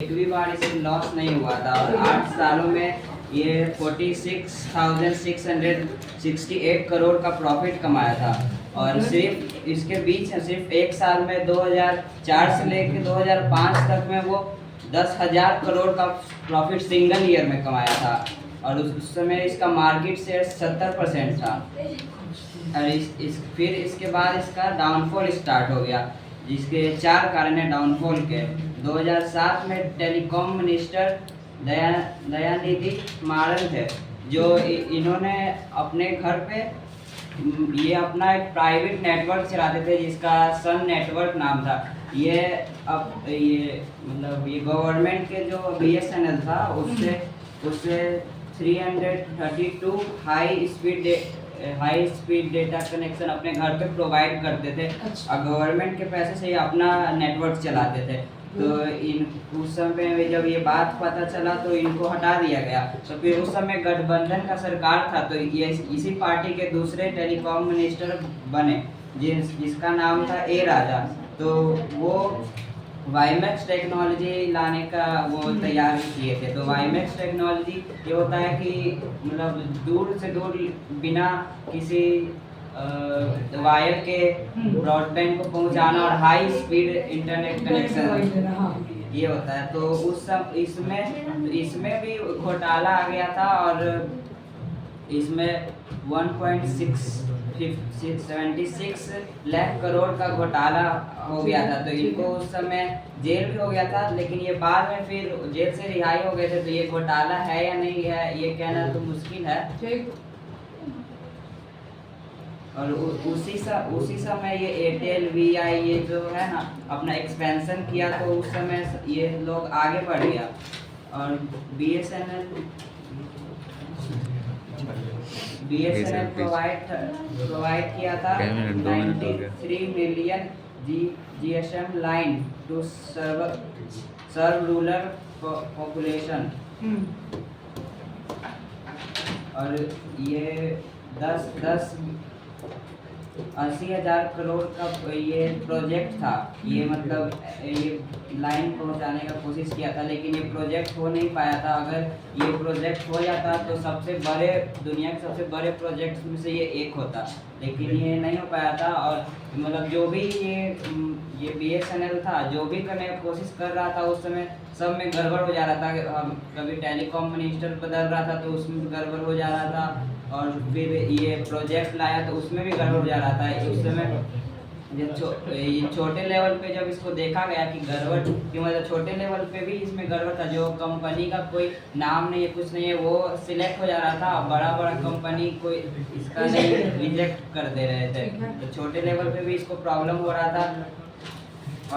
एक भी बार इसे लॉस नहीं हुआ था और 8 सालों में ये 46,668 करोड़ का प्रॉफिट कमाया था। और सिर्फ इसके बीच सिर्फ एक साल में 2004 से लेकर 2005 तक में वो 10,000 करोड़ का प्रॉफिट सिंगल ईयर में कमाया था। और उस समय इसका मार्केट शेयर 70% था। और फिर इसके बाद इसका डाउनफॉल स्टार्ट हो गया, जिसके 4 कारण हैं डाउनफॉल के। 2007 में टेलीकॉम मिनिस्टर दयानिधि मारन थे, जो इन्होंने अपने घर पे ये अपना एक प्राइवेट नेटवर्क चलाते थे जिसका सन नेटवर्क नाम था। ये गवर्नमेंट के जो BSNL था उससे 332 हाई स्पीड डेटा कनेक्शन अपने घर पे प्रोवाइड करते थे। और गवर्नमेंट के पैसे से ही अपना नेटवर्क चलाते थे। तो उस समय जब ये बात पता चला तो इनको हटा दिया गया। तो फिर उस समय गठबंधन का सरकार था, तो ये इसी पार्टी के दूसरे टेलीकॉम मिनिस्टर बने जिसका नाम था ए राजा। तो वो वाईमैक्स टेक्नोलॉजी लाने का वो तैयार किए थे। तो वाईमैक्स टेक्नोलॉजी ये होता है कि मतलब दूर से दूर बिना किसी वायर के ब्रॉडबैंड को पहुंचाना और हाई स्पीड इंटरनेट कनेक्शन ये होता है। तो इसमें भी घोटाला आ गया था और इसमें 1.76 लाख करोड़ का घोटाला हो गया था। तो इनको उस समय जेल भी हो गया था, लेकिन ये बाद में फिर जेल से रिहाई हो गए थे। तो ये घोटाला है या नहीं है ये कहना तो मुश्किल है। और उसी समय ये एयरटेल VI ये जो है ना अपना एक्सपेंशन किया, तो उस समय ये लोग आगे बढ़ गया। और BSNL प्रोवाइड किया था 93 million GSM line to serve rural population. और ये 80,000 करोड़ का ये प्रोजेक्ट था। ये मतलब ये लाइन पहुंचाने का कोशिश किया था, लेकिन ये प्रोजेक्ट हो नहीं पाया था। अगर ये प्रोजेक्ट हो जाता तो दुनिया के सबसे बड़े प्रोजेक्ट्स में से ये एक होता, लेकिन ये नहीं हो पाया था। और मतलब जो भी ये BSNL था, जो भी करने की कोशिश कर रहा था उस समय सब में गड़बड़ हो जा रहा था। कभी टेलीकॉम मिनिस्टर बदल रहा था तो उसमें भी गड़बड़ हो जा रहा था, और फिर ये प्रोजेक्ट लाया तो उसमें भी गड़बड़ हो जा रहा था। उस समय ये छोटे लेवल पे जब इसको देखा गया कि गड़बड़ कि मतलब छोटे लेवल पे भी इसमें गड़बड़ था, जो कंपनी का कोई नाम नहीं है कुछ नहीं है वो सिलेक्ट हो जा रहा था, बड़ा कंपनी कोई इसका नहीं रिजेक्ट कर दे रहे थे। तो छोटे लेवल पे भी इसको प्रॉब्लम हो रहा था।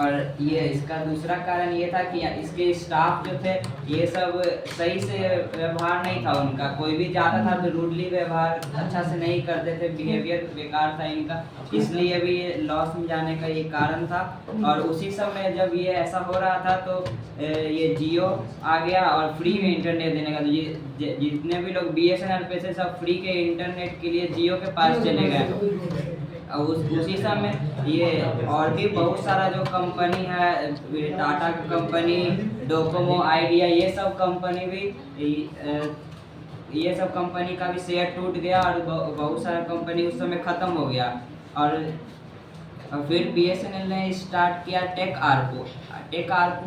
और ये इसका दूसरा कारण ये था कि इसके स्टाफ जो थे ये सब सही से व्यवहार नहीं था उनका। कोई भी जाता था तो रूडली व्यवहार अच्छा से नहीं करते थे, बिहेवियर बेकार था इनका, इसलिए भी ये लॉस में जाने का ये कारण था। और उसी समय जब ये ऐसा हो रहा था तो ये जियो आ गया और फ्री में इंटरनेट देने का। तो जितने भी लोग BSNL पे से सब फ्री के इंटरनेट के लिए जियो के पास चले गए। उसी समय ये और भी बहुत सारा जो कंपनी है, टाटा की कंपनी, डोकोमो, आइडिया, ये सब कंपनी का भी शेयर टूट गया और बहुत सारा कंपनी उस समय ख़त्म हो गया। और फिर BSNL ने स्टार्ट किया टेक ARPU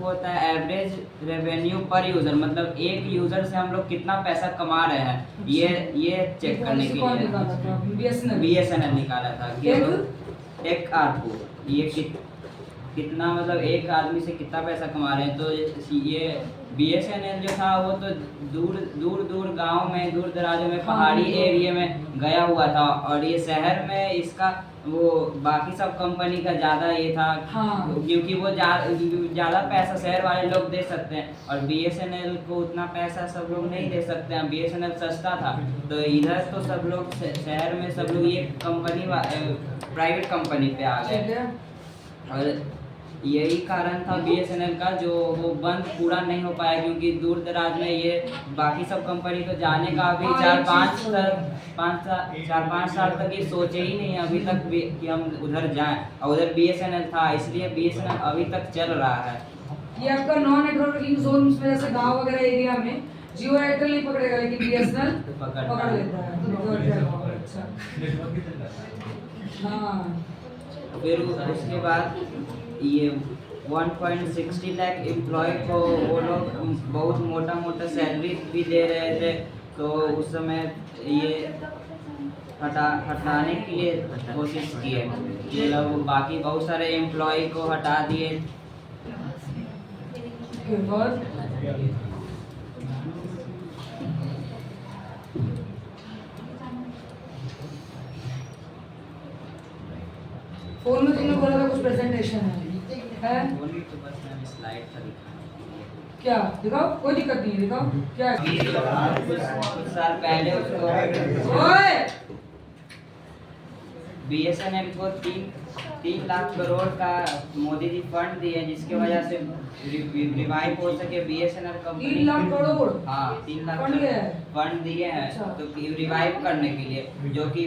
होता है एवरेज रेवेन्यू पर यूज़र, मतलब एक यूज़र से हम लोग कितना पैसा कमा रहे हैं ये चेक करने के लिए BSNL निकाला था। टेक ARPU ये कितना मतलब एक आदमी से कितना पैसा कमा रहे हैं। तो ये BSNL जो था वो तो दूर गांव में, दूर दराजों में, पहाड़ी एरिया में गया हुआ था। और ये शहर में इसका वो बाकी सब कंपनी का ज़्यादा ये था, क्योंकि वो ज़्यादा पैसा शहर वाले लोग दे सकते हैं और BSNL को उतना पैसा सब लोग नहीं दे सकते हैं। BSNL सस्ता था, तो इधर तो सब लोग शहर में सब लोग ये कंपनी प्राइवेट कंपनी पे आ गए। और यही कारण था BSNL का जो वो बंद पूरा नहीं हो पाया, क्योंकि दूर दराज में ये बाकी सब कंपनी तो जाने का अभी 4-5 साल तक ये सोचे ही नहीं अभी तक कि हम उधर जाएं। और उधर BSNL था, इसलिए BSNL अभी तक चल रहा है। ये आपका नॉन नेटवर्किंग जोन में जैसे गांव वगैरह एरिया में जियो एयरटेल नहीं पकड़ेगा लेकिन बीएसएनएल पकड़ लेता है। अच्छा हाँ फिर उसके बाद ये 1.60 लाख एम्प्लॉय को वो लोग बहुत मोटा मोटा सैलरी भी दे रहे थे, तो उस समय ये हटाने के लिए कोशिश किए। ये लोग बाकी बहुत सारे एम्प्लॉय को हटा दिए। और फोन में तुमने बोला था कुछ प्रेजेंटेशन है बोली तो बस मैंने स्लाइड था दिखाया। क्या दिखाओ, कोई दिक्कत नहीं है, दिखाओ क्या है? कुछ साल पहले उसको ओए बीएसएनएल को 3 लाख करोड़ का मोदी जी फंड दिए, जिसके वजह से रिवाइव हो सके बीएसएनएल कंपनी। 3 लाख करोड़ हाँ 3 लाख फंड दिया है। फंड दिए हैं। अच्छा। तो रिवाइव करने के लिए, जो कि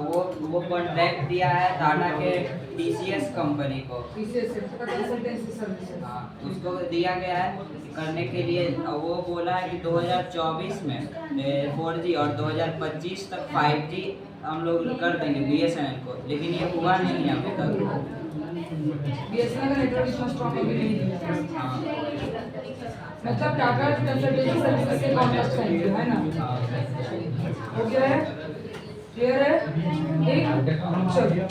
वो कॉन्ट्रैक्ट दिया है टाटा के टीसीएस कंपनी को। टीसीएस से कंसल्टेंसी सर्विसेज। हाँ उसको दिया गया है करने के लिए। वो बोला है कि 2024 में 4G और 2025 तक 5G हम लोग कर देंगे बीएसएनएल को, लेकिन ये हुआ नहीं है अभी तक। बीएसएनएल का नेटवर्क इतना स्ट्रॉन्ग अभी नहीं है। हाँ मतलब टाटा कंसल्टेंसी सर्विसेज से कॉन्ट्रैक्ट साइन किया है ना? ओके है, क्लियर है, ठीक चलो।